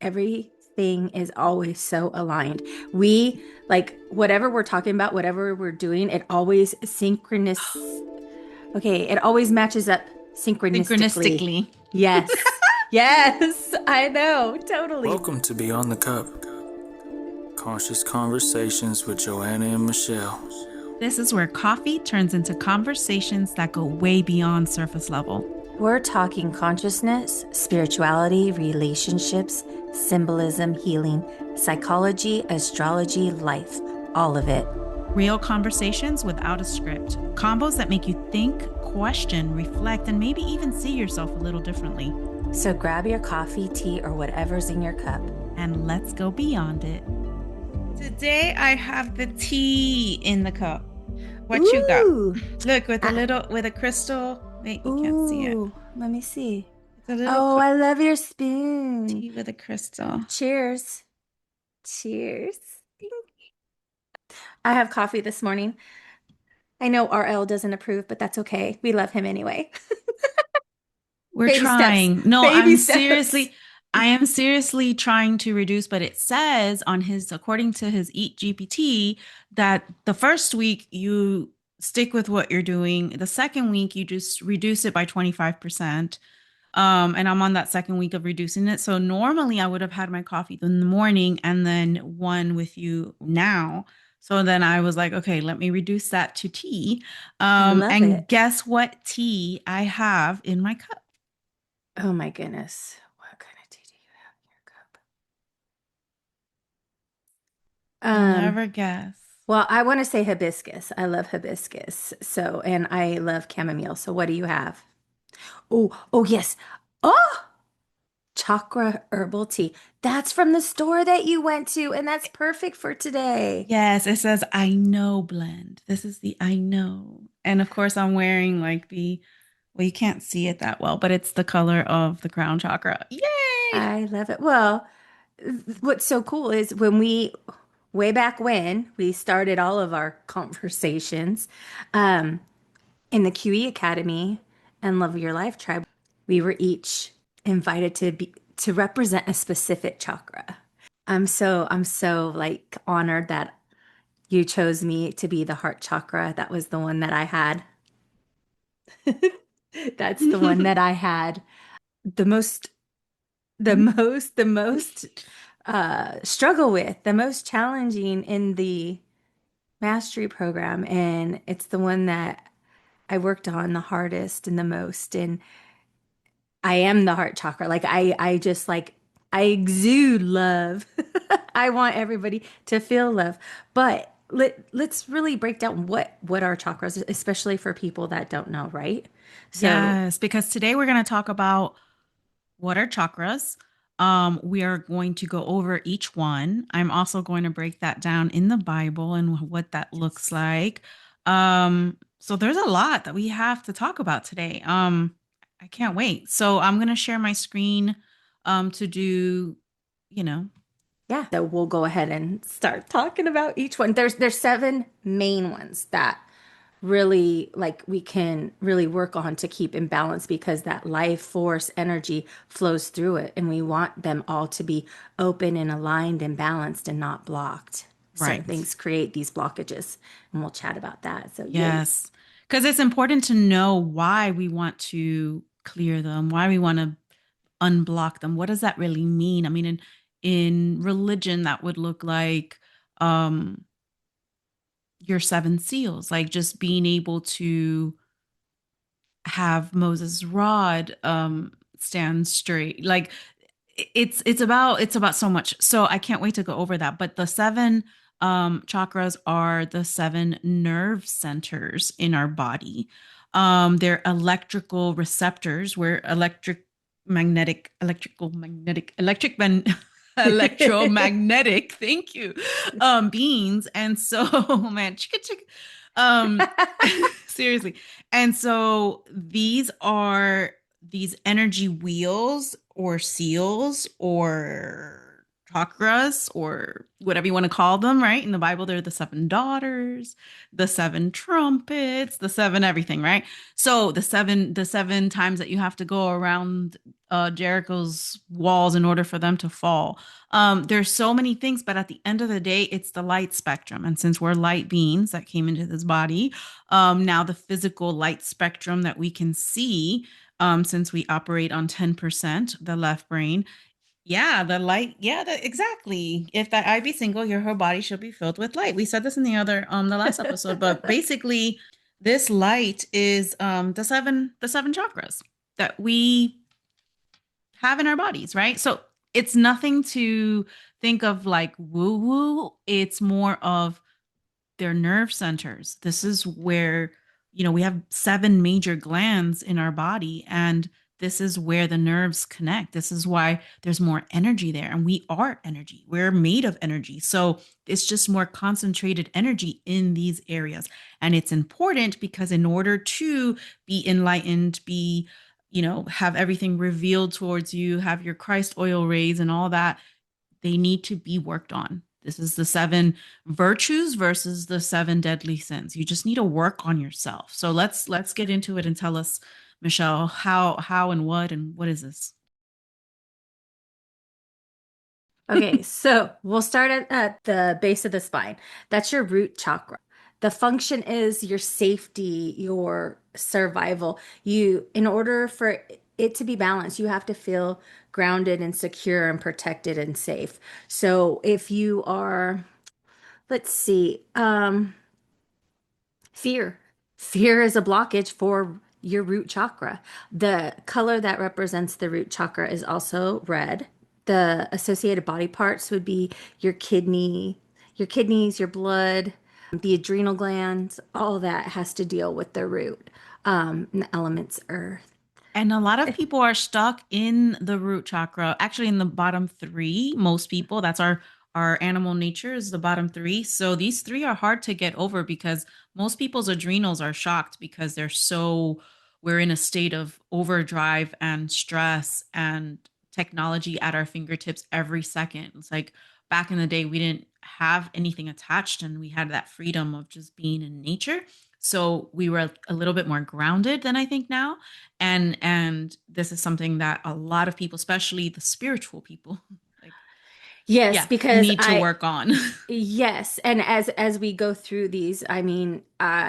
everything is always so aligned. We like whatever we're talking about, whatever we're doing, it always synchronous. Okay, it always matches up synchronistically. Synchronistically. Yes. Yes, I know, totally. Welcome to Beyond the Cup, conscious conversations with Joanna and Michelle. This is where coffee turns into conversations that go way beyond surface level. We're talking consciousness, spirituality, relationships, symbolism, healing, psychology, astrology, life, all of it. Real conversations without a script. Combos that make you think, question, reflect, and maybe even see yourself a little differently. So grab your coffee, tea, or whatever's in your cup. And let's go beyond it. Today I have the tea in the cup. What you got? Ooh. Look, with a crystal. Wait, you can't see it. Ooh. Let me see. It's a little Oh, I love your spoon. tea with a crystal. Cheers. Cheers. I have coffee this morning. I know RL doesn't approve, but that's okay. We love him anyway. We're Baby steps. trying. No, Baby steps. I am seriously trying to reduce, but it says according to his Eat GPT, that the first week you stick with what you're doing. The second week you just reduce it by 25%. And I'm on that second week of reducing it. So normally I would have had my coffee in the morning and then one with you now. So then I was like, okay, let me reduce that to tea. I love And it. guess what tea I have in my cup? Oh my goodness. What kind of tea do you have You'll in your cup? never guess. Well, I want to say hibiscus. I love hibiscus. So, and I love chamomile. So what do you have? Oh, yes. Oh, chakra herbal tea. That's from the store that you went to, and that's perfect for today. Yes, it says I know blend. This is the I know. And of course, I'm wearing well, you can't see it that well, but it's the color of the crown chakra. Yay! I love it. Well, what's so cool is way back when we started all of our conversations, um, in the QE Academy and Love Your Life Tribe, we were each invited to represent a specific chakra. I'm so like honored that you chose me to be the heart chakra. That was the one that I had. That's the one that I had the most the most struggle with, the most challenging in the mastery program, and it's the one that I worked on the hardest and the most. And I am the heart chakra. Like I just like I exude love. I want everybody to feel love. But let's really break down what are chakras, especially for people that don't know, right? So, Yes, because today we're going to talk about what are chakras. We are going to go over each one. I'm also going to break that down in the Bible and what that looks like. So there's a lot that we have to talk about today. I can't wait. So I'm going to share my screen to do, you know, yeah, so we'll go ahead and start talking about each one. There's seven main ones that really like we can really work on to keep in balance because that life force energy flows through it, and we want them all to be open and aligned and balanced and not blocked. Certain right. things create these blockages, and we'll chat about that. So yay. Yes. Because it's important to know why we want to clear them, why we want to unblock them. What does that really mean? I mean, in religion, that would look like um your seven seals, like just being able to have Moses' rod stand straight. Like it's about so much. So I can't wait to go over that. But the seven chakras are the seven nerve centers in our body. They're electrical receptors where electromagnetic, thank you, beings. And so, man, chicka chicka. Um, seriously. And so these are these energy wheels or seals or chakras or whatever you want to call them, right? In the Bible, they're the seven daughters, the seven trumpets, the seven everything, right? So the seven times that you have to go around Jericho's walls in order for them to fall. There's so many things, but at the end of the day, it's the light spectrum. And since we're light beings that came into this body, now the physical light spectrum that we can see, since we operate on 10%, the left brain, yeah, the light. Yeah, exactly. If that I be single, your whole body should be filled with light. We said this in the last episode, but basically, this light is the seven chakras that we have in our bodies, right? So it's nothing to think of like woo woo. It's more of their nerve centers. This is where, we have seven major glands in our body, and this is where the nerves connect. This is why there's more energy there. And we are energy, we're made of energy. So it's just more concentrated energy in these areas. And it's important because in order to be enlightened, have everything revealed towards you, have your Christ oil rays and all that, they need to be worked on. This is the seven virtues versus the seven deadly sins. You just need to work on yourself. So let's get into it and tell us, Michelle, how and what is this? Okay, so we'll start at the base of the spine. That's your root chakra. The function is your safety, your survival. In order for it to be balanced, you have to feel grounded and secure and protected and safe. So if you are, let's see, fear. Fear is a blockage for your root chakra. The color that represents the root chakra is also red. The associated body parts would be your kidneys, your blood, the adrenal glands, all that has to deal with the root. And the elements earth. And a lot of people are stuck in the root chakra, actually in the bottom three. Most people, that's our animal nature is the bottom three. So these three are hard to get over because most people's adrenals are shocked because we're in a state of overdrive and stress and technology at our fingertips every second. It's like back in the day, we didn't have anything attached and we had that freedom of just being in nature. So we were a little bit more grounded than I think now. And this is something that a lot of people, especially the spiritual people, like, Yes, yeah, because need to work on. yes, and as we go through these, I mean,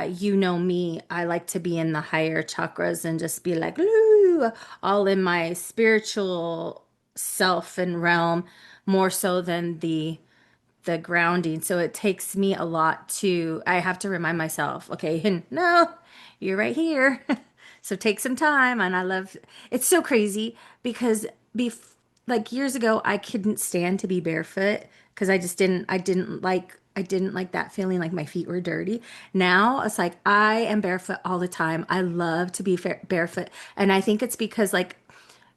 you know me, I like to be in the higher chakras and just be like, "Ooh," all in my spiritual self and realm, more so than the grounding. So it takes me a lot I have to remind myself, okay, and no, you're right here. So take some time. And it's so crazy because like years ago, I couldn't stand to be barefoot because I didn't like that feeling like my feet were dirty. Now it's like I am barefoot all the time. I love to be barefoot. And I think it's because like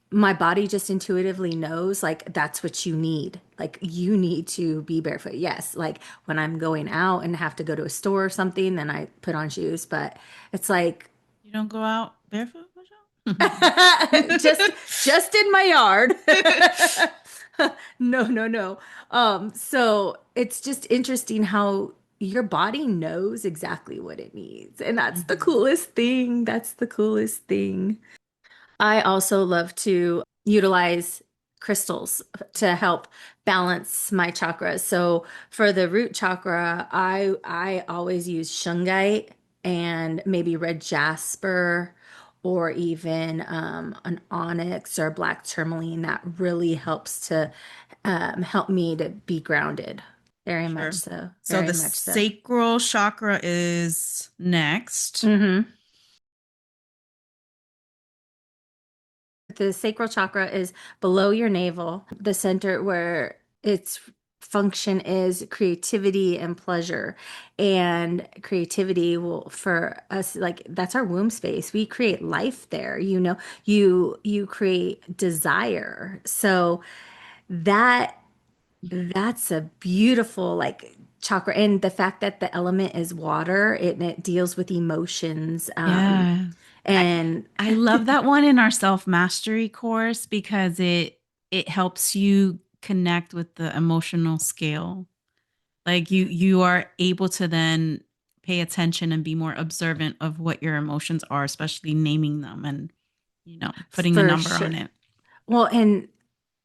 my body just intuitively knows like that's what you need. Like you need to be barefoot. Yes, like when I'm going out and have to go to a store or something, then I put on shoes, but it's like You don't go out barefoot, Michelle? just just in my yard. No, no, no. So it's just interesting how your body knows exactly what it needs. And that's the Mhm. coolest thing. That's the coolest thing. I also love to utilize crystals to help balance my chakras. So for the root chakra, I always use shungite and maybe red jasper or even an onyx or black tourmaline that really helps to help me to be grounded. Very much Sure. so. So Very the much so. sacral chakra is next. Hmm. The sacral chakra is below your navel, the center where its function is creativity and pleasure. And creativity will, for us, like that's our womb space. We create life there, you create desire. So that that's a beautiful like chakra. And the fact that the element is water, it deals with emotions. Yeah. I And I love that one in our self-mastery course because it helps you connect with the emotional scale. Like you are able to then pay attention and be more observant of what your emotions are, especially naming them and, putting a For number sure. on it. Well, and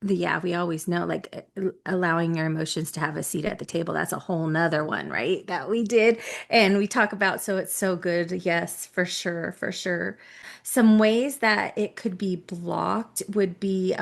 yeah, we always know like allowing your emotions to have a seat at the table. That's a whole nother one, right? That we did and we talk about. So it's so good. Yes, for sure, for sure. Some ways that it could be blocked would be,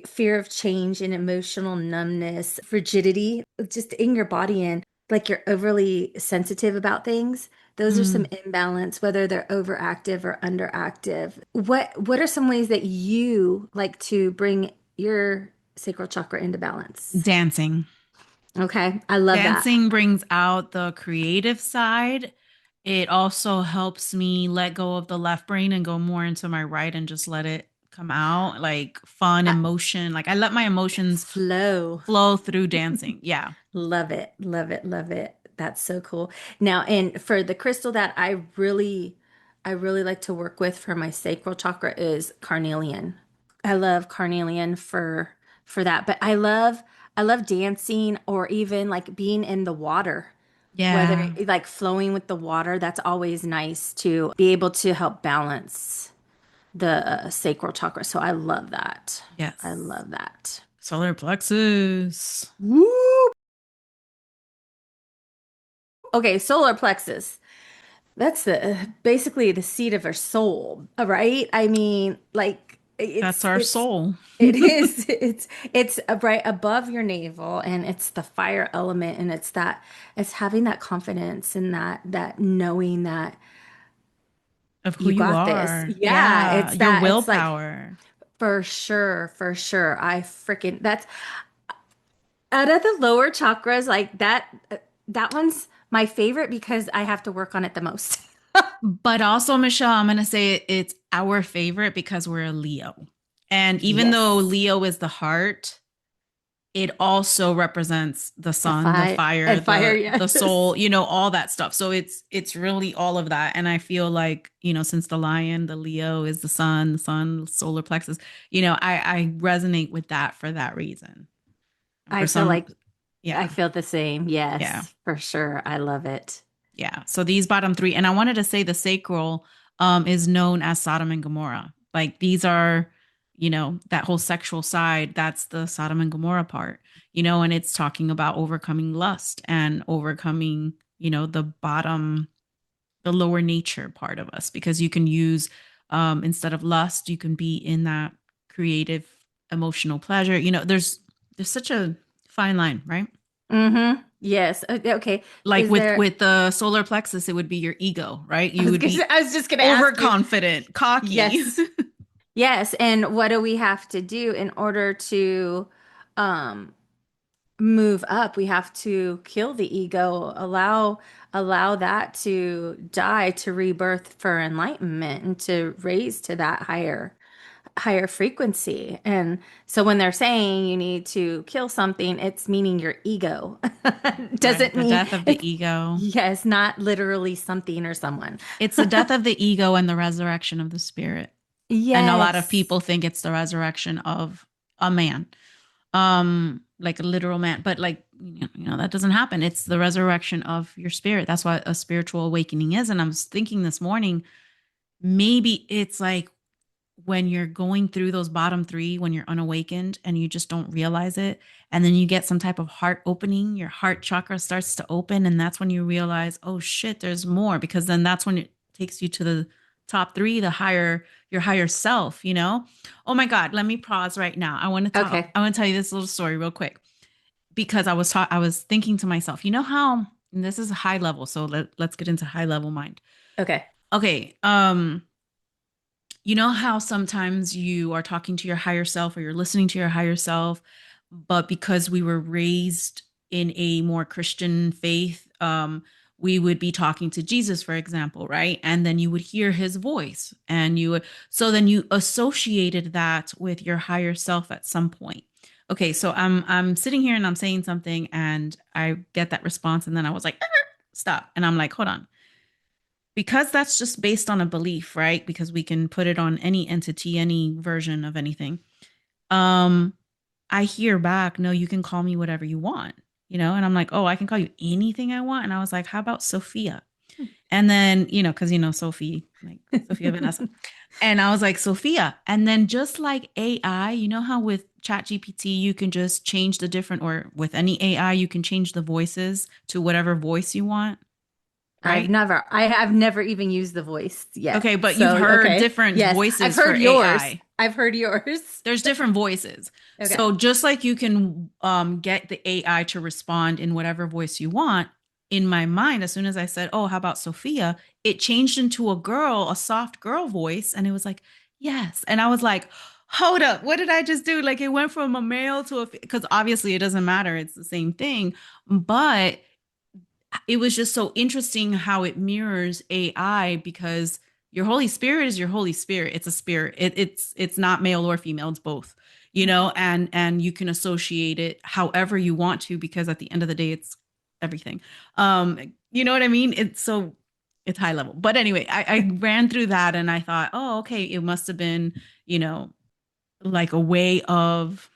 fear of change and emotional numbness, rigidity, just in your body and like you're overly sensitive about things. Those are some Mm. imbalance, whether they're overactive or underactive. What are some ways that you like to bring your sacral chakra into balance? Dancing. Okay, I love that. Dancing brings out the creative side. It also helps me let go of the left brain and go more into my right and just let it come out like fun I, emotion. Like I let my emotions flow. flow through dancing. Yeah. Love it. Love it. Love it. That's so cool. Now, and for the crystal that I really like to work with for my sacral chakra is carnelian. I love carnelian for that. But I love dancing or even like being in the water, whether Yeah. like flowing with the water. That's always nice to be able to help balance the sacral chakra. So I love that. I Yes. love that. Solar plexus. Woo! Okay, solar plexus. That's the basically the seat of our soul, right? I mean, like That's it's our it's soul. it is it's right above your navel and it's the fire element and it's having that confidence and that knowing that Of who you you got this. are. Yeah, Yeah. it's Your that it's like willpower. for sure, for sure. I freaking that's out of the lower chakras like that one's my favorite because I have to work on it the most. But also, Michelle, I'm going to say it's our favorite because we're a Leo. And even though Yes. Leo is the heart, it also represents the The sun, the fire fire, and fire, the yes. soul, all that stuff. So it's really all of that. And I feel like, since the lion, the Leo is the sun, solar plexus, I resonate with that for that reason. And I for feel some, like I yeah. feel the same. Yeah. Yes, for sure. I love it. Yeah. So these bottom three, and I wanted to say the sacral is known as Sodom and Gomorrah. Like these are, that whole sexual side, that's the Sodom and Gomorrah part, and it's talking about overcoming lust and overcoming, the bottom, the lower nature part of us, because you can use, instead of lust, you can be in that creative, emotional pleasure. There's such a fine line, right? Mm-hmm. Yes. Okay. Like Is with there, with the solar plexus, it would be your ego, right? You would be I was just gonna ask you. overconfident, cocky. Yes. Yes. And what do we have to do in order to um move up? We have to kill the ego, allow that to die to rebirth for enlightenment and to raise to that higher frequency. And so when they're saying you need to kill something, it's meaning your ego. Right, Doesn't the mean death of the it's, ego. yes, not literally something or someone. It's the death of the ego and the resurrection of the spirit. And a lot of Yes. people think it's the resurrection of a man, like a literal man, but like, that doesn't happen. It's the resurrection of your spirit. That's what a spiritual awakening is. And I was thinking this morning, maybe it's like when you're going through those bottom three, when you're unawakened and you just don't realize it. And then you get some type of heart opening, your heart chakra starts to open. And that's when you realize, oh shit, there's more. Because then that's when it takes you to the top three, your higher self, Oh my God, let me pause right now. Okay. I want to tell you this little story real quick because I was thinking to myself, you know how, and this is a high level. So let's get into high level mind. Okay. Okay. You know how sometimes you are talking to your higher self or you're listening to your higher self, but because we were raised in a more Christian faith, we would be talking to Jesus, for example, right? And then you would hear his voice, and so then you associated that with your higher self at some point. Okay, so I'm sitting here and I'm saying something, and I get that response, and then I was like, stop, and I'm like, hold on, because that's just based on a belief, right? Because we can put it on any entity, any version of anything. um I hear back, no, you can call me whatever you want, and I'm like, oh, I can call you anything I want. And I was like, how about Sophia? And then, because Sophie, like Sophia Vanessa. And I was like, Sophia. And then just like AI, you know how with ChatGPT, you can just change the different, or with any AI, you can change the voices to whatever voice you want, right? I have never even used the voice yet. Okay, but you've So, heard okay. different Yes, I've voices for heard yours. AI. I've heard yours. There's different voices. Okay. So just like you can get the AI to respond in whatever voice you want, in my mind, as soon as I said, "Oh, how about Sophia?" it changed into a girl, a soft girl voice, and it was like, "Yes." And I was like, "Hold up, what did I just do?" Like it went from a male to a, because obviously it doesn't matter, it's the same thing, but it was just so interesting how it mirrors AI, because your Holy Spirit is your Holy Spirit. It's a spirit. It's not male or female. It's both. And you can associate it however you want to, because at the end of the day, it's everything. You know what I mean? It's high level. But anyway, I ran through that and I thought, oh, okay, it must have been, you know, like a way of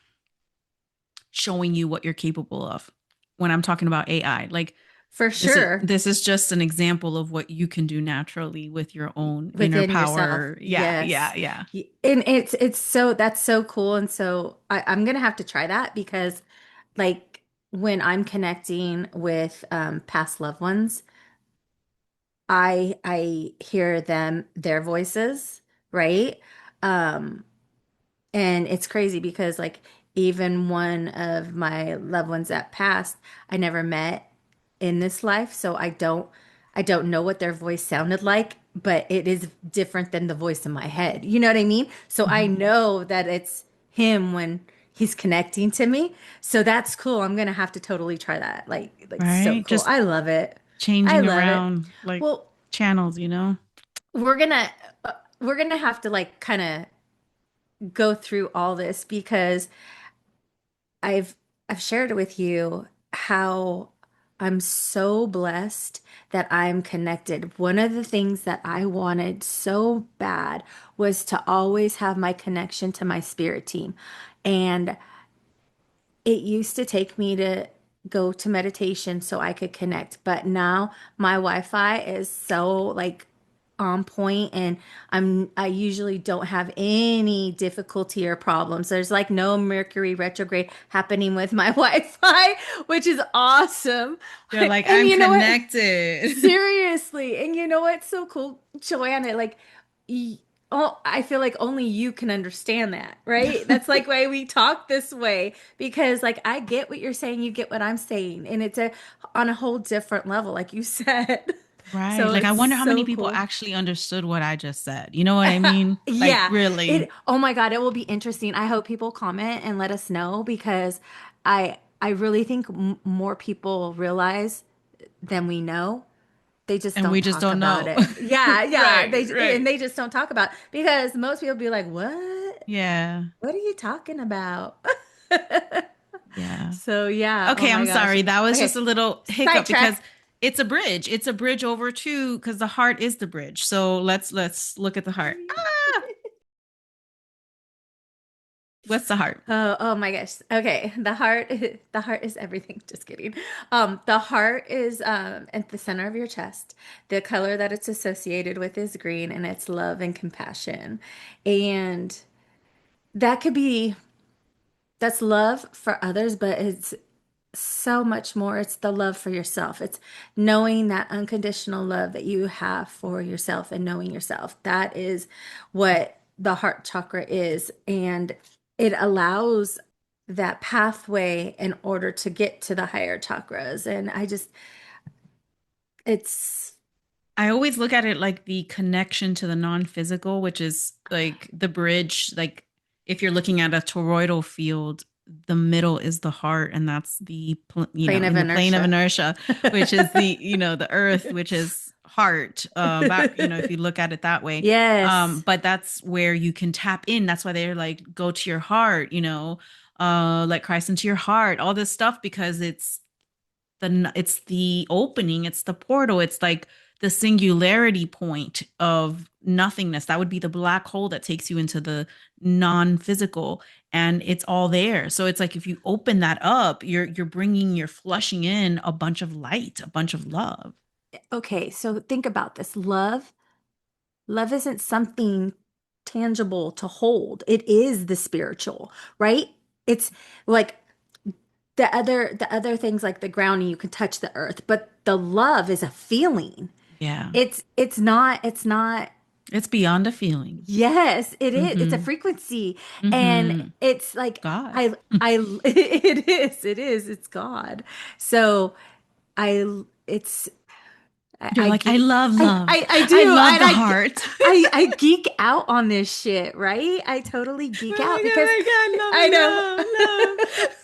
showing you what you're capable of when I'm talking about AI. Like For this is sure. this is just an example of what you can do naturally with your own inner Within yourself. power. Yeah, yeah, Yes. yeah. And it's so that's so cool. And so I'm gonna have to try that because like when I'm connecting with past loved ones, I hear their voices, right? Um And it's crazy because like even one of my loved ones that passed, I never met in this life, so I don't know what their voice sounded like, but it is different than the voice in my head. You know what I mean? So I Mhm. know that it's him when he's connecting to me. So that's cool. I'm gonna have to totally try that. Like so Right? cool. Just I love it. I changing love it. around like Well, channels. we're gonna we're gonna have to like kind of go through all this because I've I've shared with you how I'm so blessed that I'm connected. One of the things that I wanted so bad was to always have my connection to my spirit team. And it used to take me to go to meditation so I could connect, but now my Wi-Fi is so like on point and I usually don't have any difficulty or problems. There's like no Mercury retrograde happening with my Wi-Fi, which is awesome. You're like, And I'm you know what? connected. Seriously. And you know what's so cool, Joanna? Like, y oh, I feel like only you can understand that, right? That's like why we talk this way because, like, I get what you're saying, you get what I'm saying, and it's a on a whole different level, like you said. Right. So Like I it's wonder how many so people cool. actually understood what I just said. You know what I mean? Like Yeah, really. oh my God, it will be interesting. I hope people comment and let us know because I really think m more people realize than we know. They just And we don't just talk don't about know. it. Yeah, yeah. Right, right. They just don't talk about it because most people be like, "What? Yeah. What are you talking about?" Yeah. So yeah, oh Okay, my I'm gosh. sorry. That was just Okay, a little hiccup because sidetrack. it's a bridge. It's a bridge over to, because the heart is the bridge. So let's look at the heart. Ah, what's the heart? Oh my gosh. Okay, the heart is everything. Just kidding. The heart is at the center of your chest. The color that it's associated with is green, and it's love and compassion. And that could be that's love for others, but it's so much more. It's the love for yourself. It's knowing that unconditional love that you have for yourself and knowing yourself. That is what the heart chakra is. And it allows that pathway in order to get to the higher chakras. And it's, I always look at it like the connection to the non-physical, which is like the bridge. Like if you're looking at a toroidal field, the middle is the heart, and that's plane of in the plane of inertia. inertia, which is the earth, which is heart. Back, if you look at it that way. Yes. But that's where you can tap in. That's why they're like, go to your heart, let Christ into your heart, all this stuff, because it's the opening, it's the portal, it's like the singularity point of nothingness. That would be the black hole that takes you into the non-physical, and it's all there. So it's like if you open that up, you're flushing in a bunch of light, a bunch of love. Okay, so think about this. Love isn't something tangible to hold. It is the spiritual, right? It's like the other things like the grounding, you can touch the earth, but the love is a feeling. Yeah. It's not. It's beyond a feeling. Yes, it is. It's a Mm-hmm. frequency. And Mm-hmm. it's like God. I it is, it's God. So it's You're I like, I geek love love. I I do. love And the heart. I geek out on this shit, right? I totally geek out because Oh I my know. God, love, love.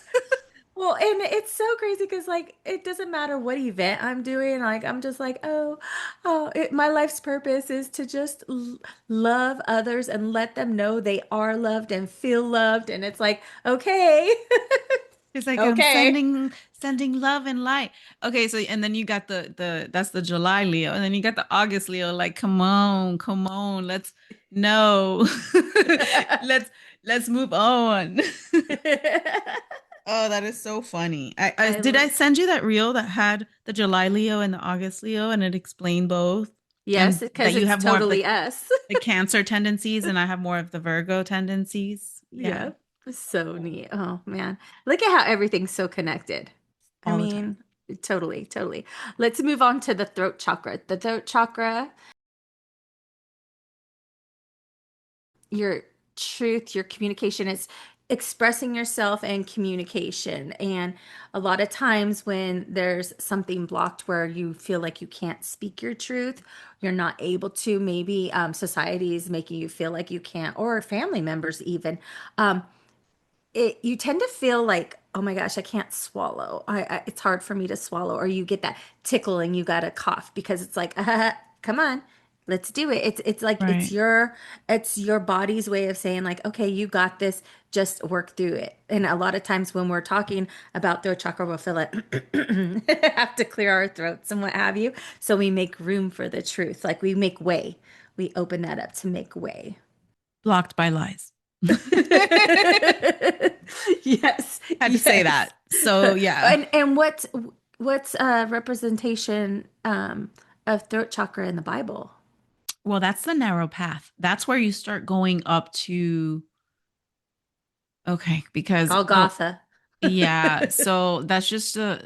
Well, and it's so crazy because like it doesn't matter what event I'm doing. Like I'm just like, my life's purpose is to just l love others and let them know they are loved and feel loved. And it's like, okay, It's like I'm okay. sending love and light. Okay, so and then you got the that's the July Leo, and then you got the August Leo. Like, come on, let's no, let's let's move on. Oh, that is so funny. I I did I love, send you that reel that had the July Leo and the August Leo, and it explained both, yes, and that because you it's have more of totally us. the Cancer tendencies, and I have more of the Virgo tendencies. Yeah, Yeah, so neat. Oh man, look at how everything's so connected. I all the time. mean, totally, totally. Let's move on to the throat chakra. The throat chakra, your truth, your communication is expressing yourself and communication. And a lot of times when there's something blocked where you feel like you can't speak your truth, you're not able to, maybe society is making you feel like you can't, or family members even. Um, you tend to feel like, oh my gosh, I can't swallow. It's hard for me to swallow, or you get that tickle and you got to cough because it's like, come on, let's do it. It's like Right. it's your body's way of saying like, okay, you got this. Just work through it. And a lot of times when we're talking about throat chakra, we'll feel like have to clear our throats and what have you. So we make room for the truth. Like we make way. We open that up to make way. Blocked by lies. Yes, Had to say yes. that. So yeah. And what's representation of throat chakra in the Bible? Well, that's the narrow path. That's where you start going up to okay, because Golgotha. yeah, so that's just I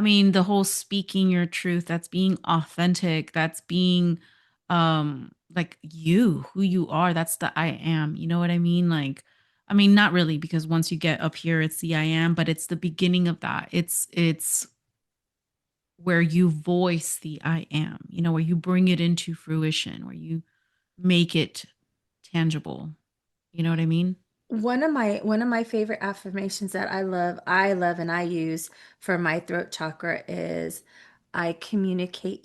mean, the whole speaking your truth, that's being authentic, that's being like you, who you are, that's the I am. You know what I mean? Like I mean, not really because once you get up here it's the I am, but it's the beginning of that. It's where you voice the I am, you know, where you bring it into fruition, where you make it tangible. You know what I mean? One of my favorite affirmations that I love and I use for my throat chakra is I communicate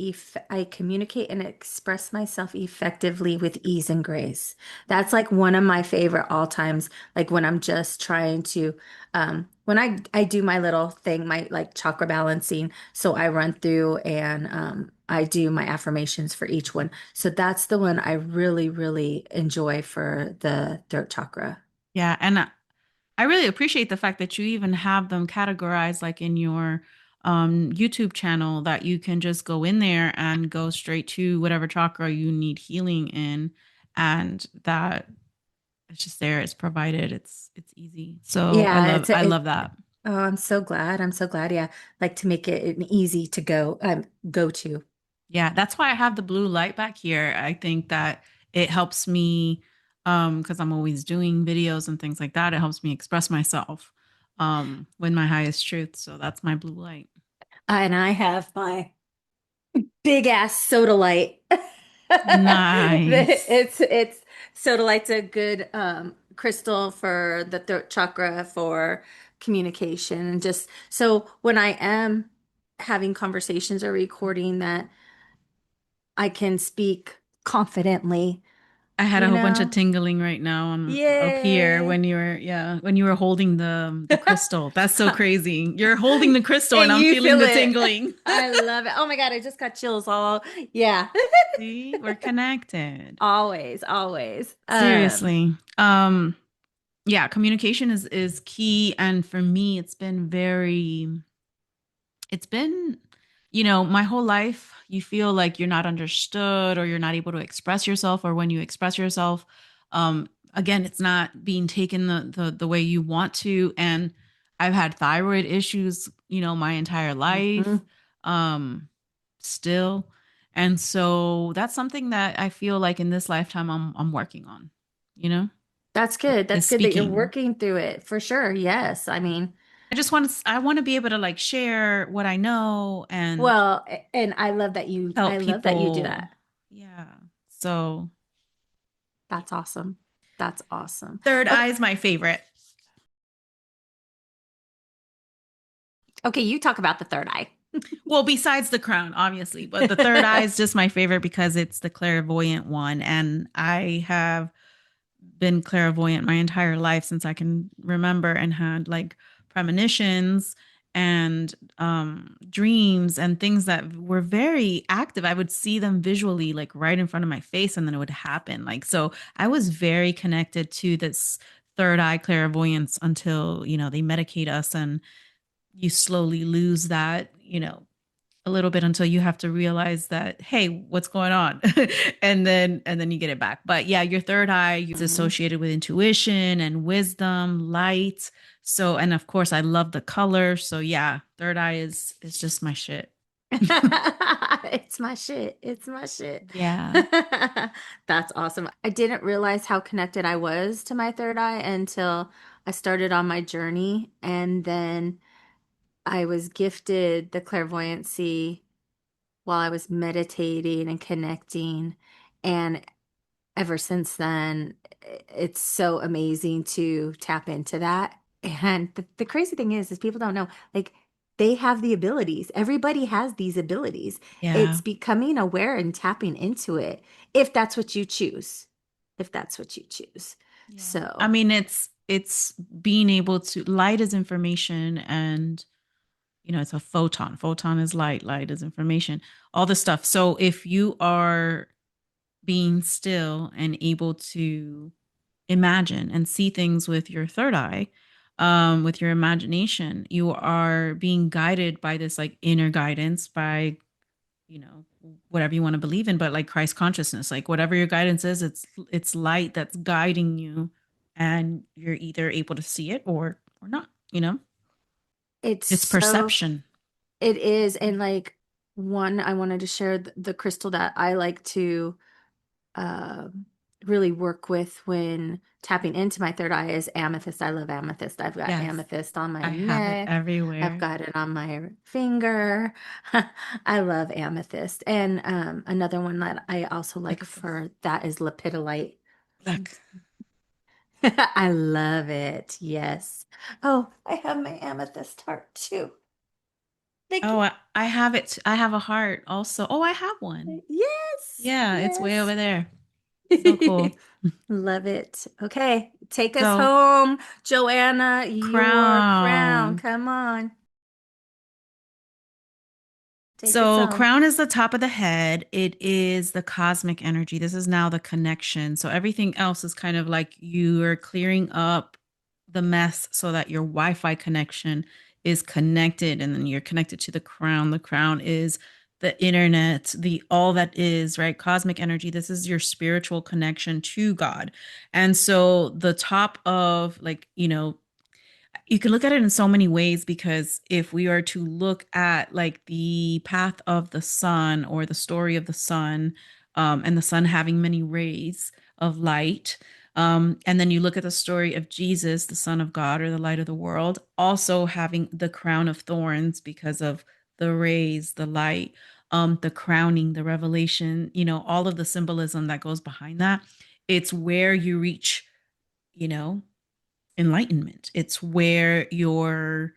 and express myself effectively with ease and grace. That's like one of my favorite all times, like when I'm just trying to when I do my little thing, my like chakra balancing, so I run through and I do my affirmations for each one. So that's the one I really, really enjoy for the throat chakra. Yeah. And I really appreciate the fact that you even have them categorized like in your YouTube channel that you can just go in there and go straight to whatever chakra you need healing in. And that it's just there, it's provided, it's easy. So Yeah, I love that. oh, I'm so glad. I'm so glad. Yeah. Like to make it an easy to go to. Yeah, that's why I have the blue light back here. I think that it helps me because I'm always doing videos and things like that. It helps me express myself with my highest truth. So that's my blue light. And I have my big ass soda light. Nice. It's soda light's a good crystal for the throat chakra for communication and just so when I am having conversations or recording that I can speak confidently. I had a you whole bunch of know? tingling right now on up here Yay. when you were, yeah, when you were holding the crystal. That's so crazy. You're holding the crystal and And I'm you feeling feel the it. tingling. I love it. Oh my God, I just got chills all. Yeah. See, we're connected. Always, always. Seriously. Yeah, communication is key, and for me it's been, my whole life you feel like you're not understood or you're not able to express yourself, or when you express yourself, again, it's not being taken the way you want to. And I've had thyroid issues, my entire life, Mhm. um still. And so that's something that I feel like in this lifetime I'm working on, you know, That's good. is That's good that you're speaking. working through it for sure. Yes. I mean, I want to be able to like share what I know and well, and I help love that you do people. that. Yeah. So That's awesome. That's awesome. third eye Okay, is my favorite. okay, you talk about the third eye. Well, besides the crown, obviously, but the third eye is just my favorite because it's the clairvoyant one. And I have been clairvoyant my entire life since I can remember, and had like premonitions and dreams and things that were very active. I would see them visually, like right in front of my face, and then it would happen. Like, so I was very connected to this third eye clairvoyance until, they medicate us and you slowly lose that, a little bit, until you have to realize that, hey, what's going on? And then you get it back. But yeah, your third eye is Mhm. associated with intuition and wisdom, light. So, and of course I love the color. So yeah, third eye is just my shit. It's my shit. It's my shit. Yeah. That's awesome. I didn't realize how connected I was to my third eye until I started on my journey. And then I was gifted the clairvoyancy while I was meditating and connecting. And ever since then, it's so amazing to tap into that. And the crazy thing is people don't know, like, they have the abilities. Everybody has these abilities. Yeah. It's becoming aware and tapping into it if that's what you choose. If that's what you choose. Yeah. I So mean, it's being able to, light is information, and it's a photon. Photon is light, light is information, all this stuff. So if you are being still and able to imagine and see things with your third eye, with your imagination, you are being guided by this like inner guidance, by, you know whatever you want to believe in, but like Christ consciousness, like whatever your guidance is, it's light that's guiding you, and you're either able to see it or not. it's It's so perception. it is. And like, one, I wanted to share the crystal that I like to um really work with when tapping into my third eye is amethyst. I love amethyst. I've got Yes, amethyst on I my have it neck. I've everywhere. got it on my finger. I love amethyst. And another one that I also Look like at this. for that is lepidolite. Look. I love it. Yes. Oh, I have my amethyst heart too. Thank Oh, you. I have it. I have a heart also. Oh, I have one. Yes. Yeah, it's way Yes. over there. So cool. Love it. Okay, take us So, home, Joanna. Your crown. crown. Come on, take us So, home. crown is the top of the head. It is the cosmic energy. This is now the connection. So, everything else is kind of like you are clearing up the mess so that your Wi Fi connection is connected, and then you're connected to the crown. The crown is the internet, the all that is, right? Cosmic energy. This is your spiritual connection to God. And so, the top of, like, you can look at it in so many ways, because if we are to look at like the path of the sun, or the story of the sun, and the sun having many rays of light, and then you look at the story of Jesus, the Son of God, or the light of the world, also having the crown of thorns because of the rays, the light, the crowning, the revelation, all of the symbolism that goes behind that. It's where you reach, you know, enlightenment. It's where your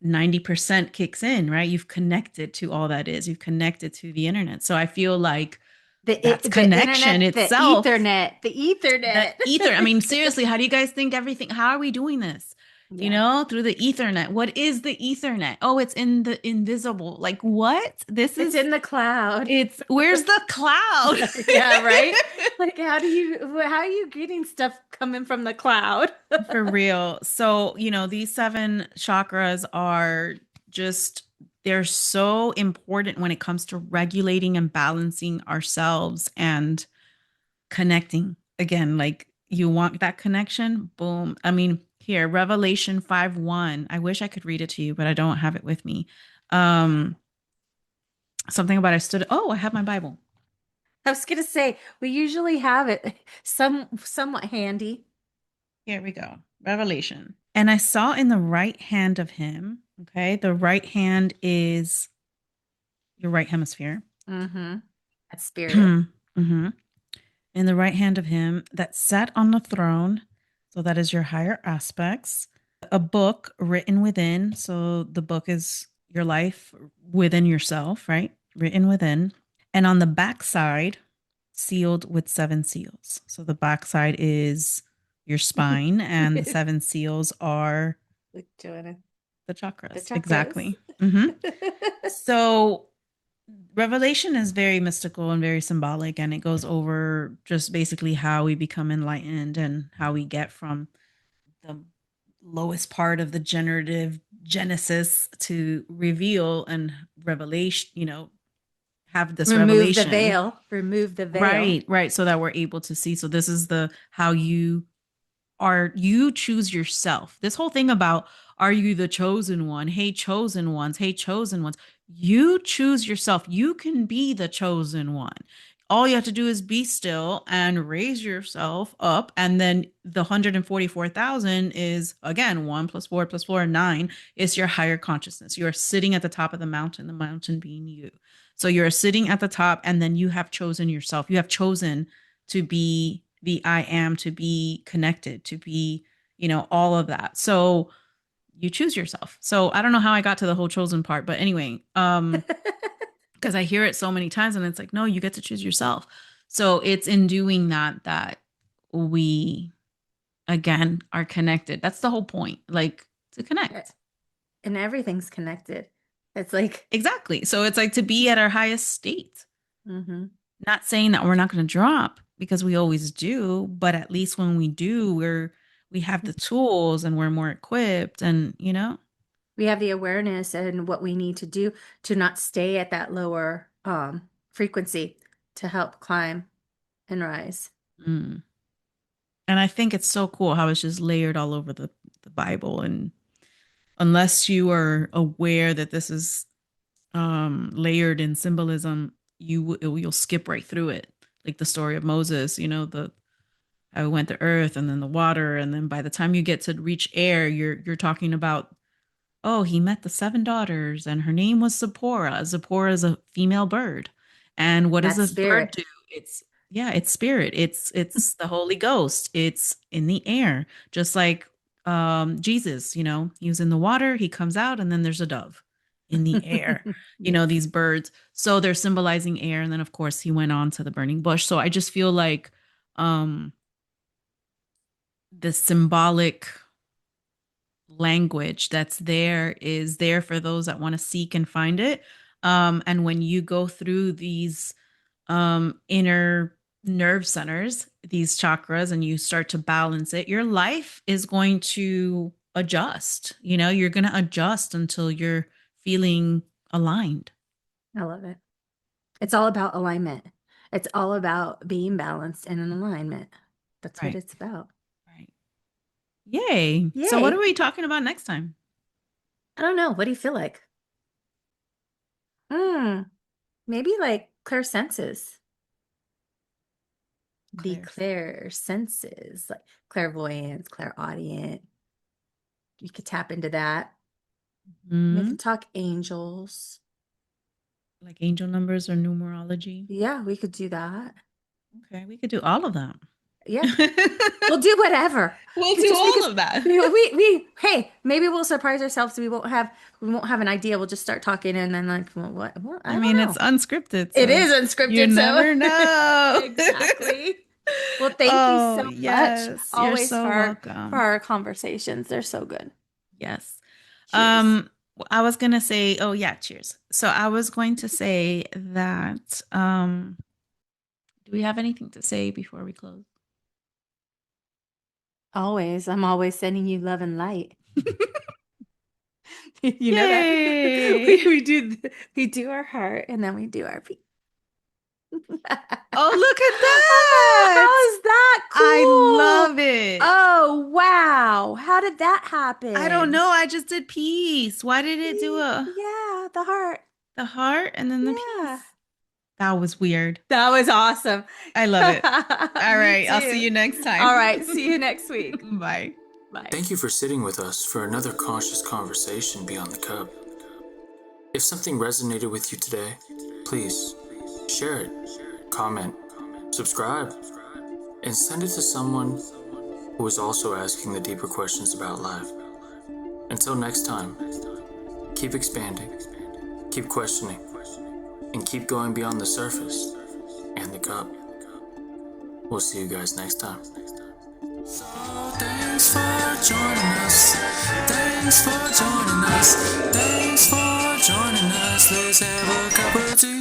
90% kicks in, right? You've connected to all that is, you've connected to the internet. So I feel like That's the connection internet, the itself. ethernet, the The ethernet. ether. I mean, seriously, how do you guys think everything? How are we doing this? Yeah. Through the ethernet. What is the ethernet? Oh, it's in the invisible. Like what? This It's is in the cloud. it's where's the cloud? Yeah, right? Like how are you getting stuff coming from the cloud? For real. So, these seven chakras are just, they're so important when it comes to regulating and balancing ourselves and connecting. Again, like you want that connection, boom. I mean, here, Revelation 5:1. I wish I could read it to you, but I don't have it with me. Um, something about I stood, oh, I have my Bible. I was gonna say we usually have it somewhat handy. Here we go. Revelation. And I saw in the right hand of him, okay, the right hand is your right hemisphere. Mm-hmm. That's spirit. hmm In the right hand of him that sat on the throne. So that is your higher aspects. A book written within. So the book is your life within yourself, right? Written within. And on the backside, sealed with seven seals. So the backside is your spine, and the seven seals are Like Joanna, the the chakras. chakras. Exactly. So Revelation is very mystical and very symbolic, and it goes over just basically how we become enlightened and how we get from the lowest part of the generative genesis to reveal and revelation, have this Remove the revelation. veil. Remove the veil. Right, right. So that we're able to see. So this is the how you choose yourself. This whole thing about are you the chosen one? Hey, chosen ones. Hey, chosen ones. You choose yourself. You can be the chosen one. All you have to do is be still and raise yourself up. And then the 144,000 is again 1 + 4 + 4 9. It's your higher consciousness. You are sitting at the top of the mountain being you. So you're sitting at the top, and then you have chosen yourself. You have chosen to be the I am, to be connected, to be, all of that. So you choose yourself. So I don't know how I got to the whole chosen part, but anyway, because I hear it so many times and it's like, no, you get to choose yourself. So it's in doing that we again are connected. That's the whole point, like to connect. And everything's connected. It's like, Exactly. So it's like to be at our highest state. mm-hmm. Not saying that we're not going to drop because we always do, but at least when we do, we have the tools and we're more equipped and, We have the awareness and what we need to do to not stay at that lower frequency to help climb and rise. mm. And I think it's so cool how it's just layered all over the Bible. And unless you are aware that this is layered in symbolism, you'll skip right through it. Like the story of Moses, the I went to earth and then the water, and then by the time you get to reach air, you're talking about, oh, he met the seven daughters and her name was Zipporah. Zipporah is a female bird. And what does That's a bird spirit. do? It's spirit. It's the Holy Ghost. It's in the air. Just like Jesus, he was in the water, he comes out, and then there's a dove in the air. Yes. These birds. So they're symbolizing air. And then of course he went on to the burning bush. So I just feel like um the symbolic language that's there is there for those that want to seek and find it. And when you go through these inner nerve centers, these chakras, and you start to balance it, your life is going to adjust. You're going to adjust until you're feeling aligned. I love it. It's all about alignment. It's all about being balanced and in alignment. That's what Right. it's about. Right. Yay. So, what are Yay. we talking about next time? I don't know. What do you feel like? Hmm. Maybe like clear senses. The Claire. clear senses, like clairvoyance, clairaudient. You could tap into that. We Hmm. could talk angels. Like angel numbers or numerology. Yeah, we could do that. Okay, we could do all of them. Yeah. We'll do whatever. We'll We do just make all us of that. hey, maybe we'll surprise ourselves. We won't have an idea. We'll just start talking and then like, well, what? Well, I I don't mean, it's know. unscripted, It so is you unscripted, so never know. exactly. Well, thank you Oh, so much yes. You're always so for welcome. our conversations. They're so good. Yes. Cheers. I was gonna say, oh yeah, cheers. So I was going to say that do we have anything to say before we close? Always. I'm always sending you love and light. You know that? Yay! We do our heart and then we do our feet. Oh, look at Oh, that! how is that I cool? love it. Oh, wow. How did that I don't happen? know. I just did peace. Why did it do Yeah, the heart. the heart and then the Yeah. peace? That was weird. That was awesome. I love it. All Me right. I'll see too. you next All time. right. See you next week. Bye. Bye. Thank you for sitting with us for another conscious conversation beyond the cup. If something resonated with you today, please share it, comment, subscribe, and send it to someone who is also asking the deeper questions about life. Until next time, keep expanding, keep questioning, and keep going beyond the surface and the cup. We'll see you guys next time. So thanks for joining us. Thanks for joining us. Thanks for joining us. Let's have a cup of tea.